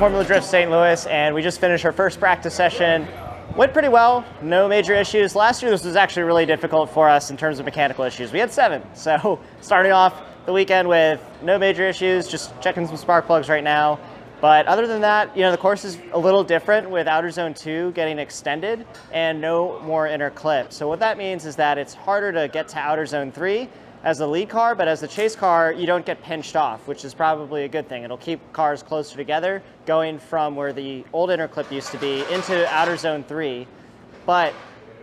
Formula Drift St. Louis, and we just finished our first practice session. Went pretty well, no major issues. Last year this was actually really difficult for us in terms of mechanical issues. We had 7, so starting off the weekend with no major issues, just checking some spark plugs right now. But other than that, the course is a little different with Outer Zone 2 getting extended and no more inner clip. So what that means is that it's harder to get to Outer Zone 3 as the lead car, but as the chase car, you don't get pinched off, which is probably a good thing. It'll keep cars closer together, going from where the old inner clip used to be into Outer Zone 3. But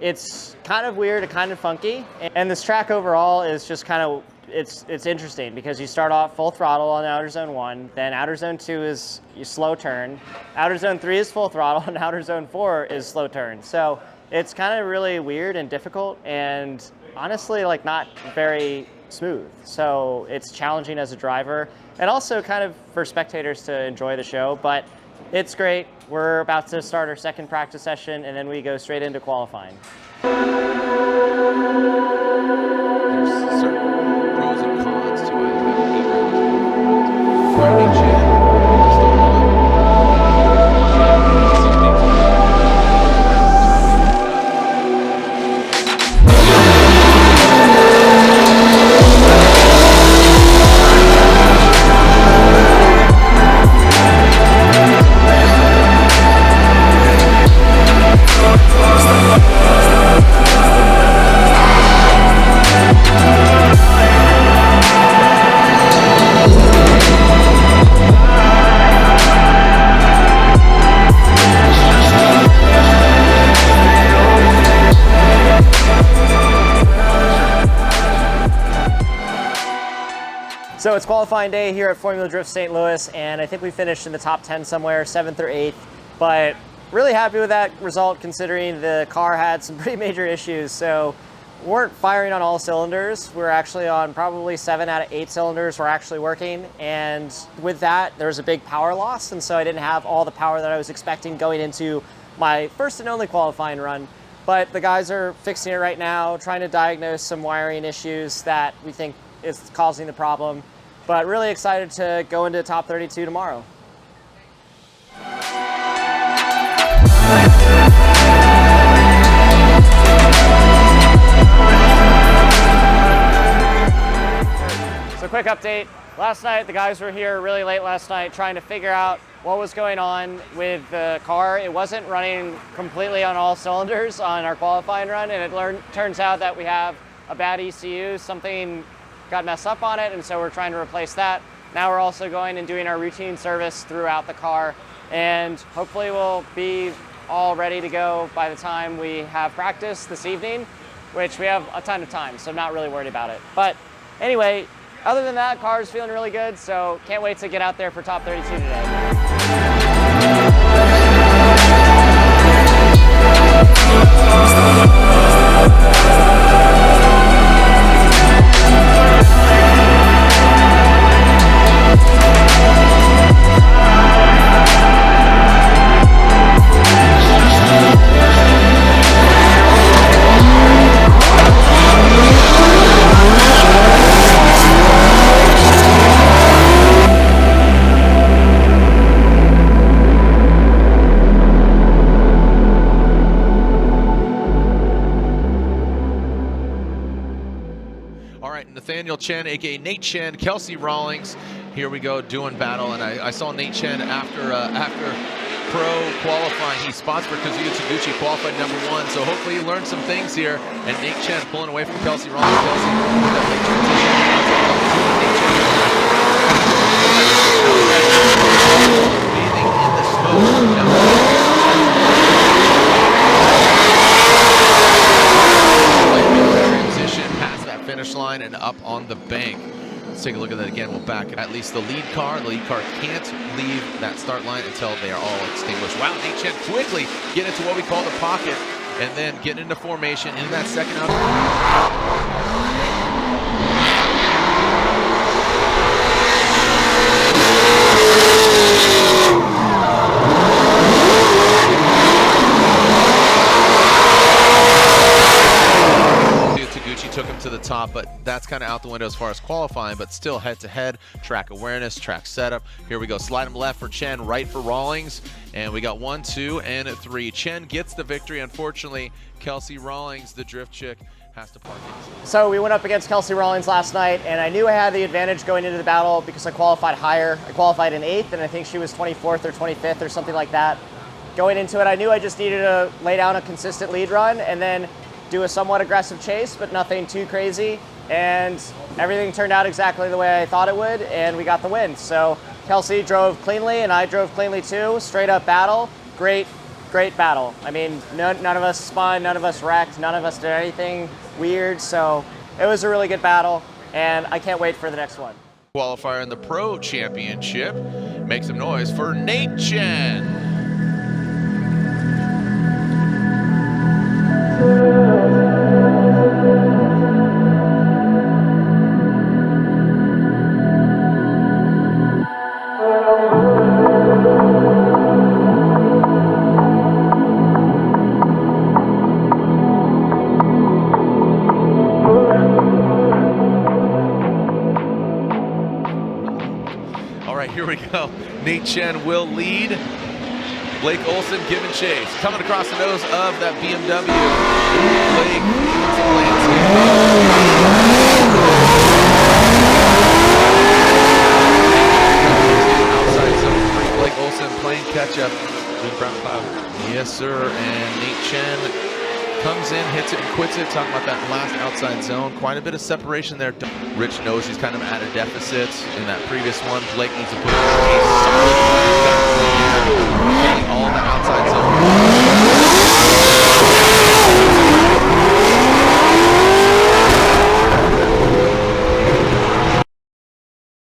it's kind of weird and kind of funky. And this track overall is just kind of, it's interesting because you start off full throttle on Outer Zone 1, then Outer Zone 2 is you slow turn, Outer Zone 3 is full throttle, and Outer Zone 4 is slow turn. So it's kind of really weird and difficult, and honestly, like, not very smooth. So it's challenging as a driver, and also kind of for spectators to enjoy the show, but it's great. We're about to start our second practice session, and then we go straight into qualifying. There's certain pros and cons to it. So it's qualifying day here at Formula Drift St. Louis, and I think we finished in the top 10 somewhere, 7th or 8th, but really happy with that result considering the car had some pretty major issues. So we weren't firing on all cylinders. We're actually on probably 7 out of 8 cylinders were actually working, and with that there was a big power loss, and so I didn't have all the power that I was expecting going into my first and only qualifying run. But the guys are fixing it right now, trying to diagnose some wiring issues that we think is causing the problem. But really excited to go into top 32 tomorrow. So quick update. Last night, the guys were here really late last night trying to figure out what was going on with the car. It wasn't running completely on all cylinders on our qualifying run, and it turns out that we have a bad ECU, something got messed up on it, and so we're trying to replace that. Now we're also going and doing our routine service throughout the car, and hopefully we'll be all ready to go by the time we have practice this evening, which we have a ton of time, so I'm not really worried about it. But anyway, other than that, car is feeling really good, so can't wait to get out there for top 32 today. Nathaniel Chen, aka Nate Chen, Kelsey Rawlings. Here we go doing battle, and I saw Nate Chen after pro qualifying. He spots for Kazuya Taguchi, qualified number 1. So hopefully you learned some things here. And Nate Chen pulling away from Kelsey Rawlings. Kelsey with that late transition. Bathing in the smoke. Finish line and up on the bank. Let's take a look at that again. We'll back at least the lead car. The lead car can't leave that start line until they are all extinguished. Wow, Nate Chen quickly get into what we call the pocket and then get into formation in that second out. Took him to the top, but that's kind of out the window as far as qualifying, but still head-to-head, track awareness, track setup. Here we go, slide him left for Chen, right for Rawlings, and we got 1, 2, and 3. Chen gets the victory. Unfortunately, Kelsey Rawlings, the drift chick, has to park it. So we went up against Kelsey Rawlings last night, and I knew I had the advantage going into the battle because I qualified higher. I qualified in 8th, and I think she was 24th or 25th or something like that. Going into it, I knew I just needed to lay down a consistent lead run and then do a somewhat aggressive chase, but nothing too crazy. And everything turned out exactly the way I thought it would, and we got the win. So Kelsey drove cleanly, and I drove cleanly too. Straight up battle. Great battle. I mean, none of us spun, none of us wrecked, none of us did anything weird. So it was a really good battle, and I can't wait for the next one. Qualifier in the Pro Championship. Make some noise for Nate Chen. Here we go. Nate Chen will lead. Blake Olson giving chase. Coming across the nose of that BMW. Blake outside zone for Blake Olson playing catch up with Brown Cloud. Yes, sir. And Nate Chen comes in, hits it, and quits it. Talking about that last outside zone. Quite a bit of separation there. Rich knows he's kind of at a deficit in that previous one. Blake needs to put a solid hitting all the outside zone.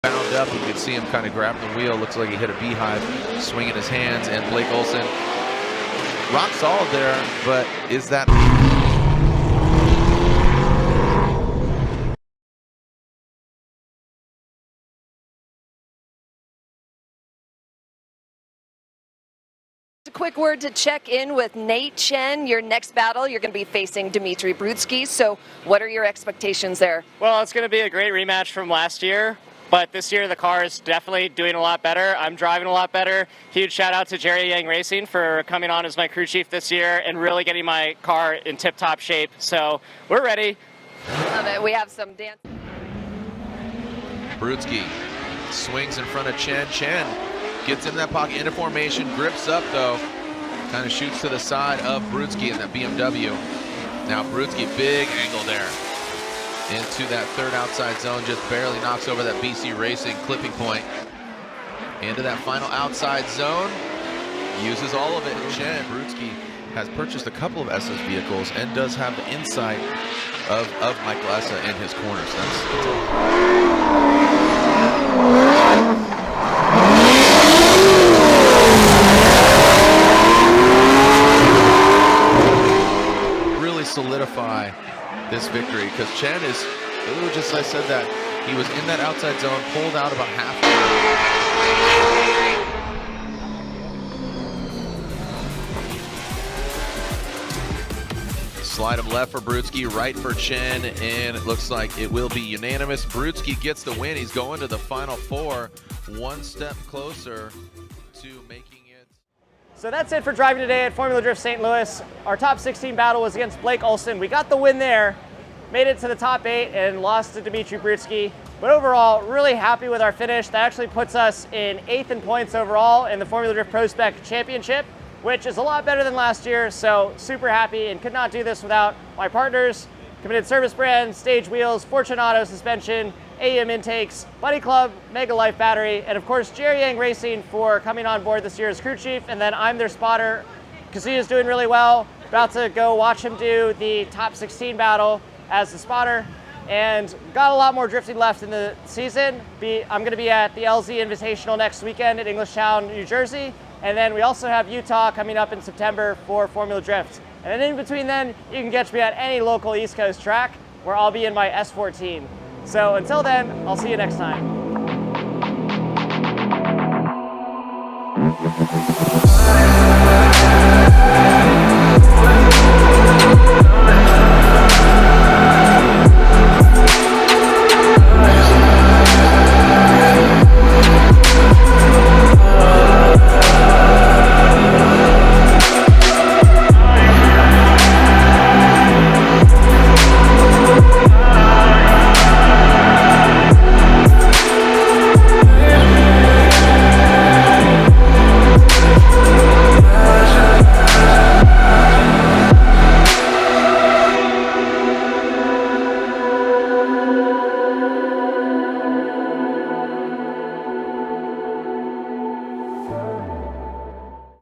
Bound up, you can see him kind of grabbing the wheel. Looks like he hit a beehive, swinging his hands, and Blake Olson rock solid there, but is that... A quick word to check in with Nate Chen. Your next battle, you're going to be facing Dmitry Brutsky. So what are your expectations there? Well, it's going to be a great rematch from last year. But this year, the car is definitely doing a lot better. I'm driving a lot better. Huge shout out to Jerry Yang Racing for coming on as my crew chief this year and really getting my car in tip-top shape. So we're ready. Love it. We have some dance. Brutsky swings in front of Chen. Chen gets in that pocket, into formation, grips up though. Kind of shoots to the side of Brutsky in that BMW. Now Brutsky, big angle there. Into that third outside zone, just barely knocks over that BC Racing clipping point. Into that final outside zone, uses all of it. Chen Brutsky has purchased a couple of SS vehicles and does have the insight of Michael Essa in his corners. Really solidify this victory, because Chen is, just I said that, he was in that outside zone, pulled out about half. Slide him left for Brutsky, right for Chen, and it looks like it will be unanimous. Brutsky gets the win. He's going to the Final Four, one step closer to making it. So that's it for driving today at Formula Drift St. Louis. Our top 16 battle was against Blake Olson. We got the win there, made it to the top 8 and lost to Dmitry Brutsky. But overall, really happy with our finish. That actually puts us in 8th in points overall in the Formula Drift Pro Spec Championship, which is a lot better than last year. So super happy, and could not do this without my partners, Committed Service Brand, Stage Wheels, Fortune Auto Suspension, AEM Intakes, Buddy Club, Mega Life Battery, and of course Jerry Yang Racing for coming on board this year as crew chief. And then I'm their spotter. Kazuya's doing really well. About to go watch him do the top 16 battle as the spotter. And got a lot more drifting left in the season. I'm going to be at the LZ Invitational next weekend at Englishtown, New Jersey. And then we also have Utah coming up in September for Formula Drift. And then in between then, you can catch me at any local East Coast track where I'll be in my S14. So until then, I'll see you next time.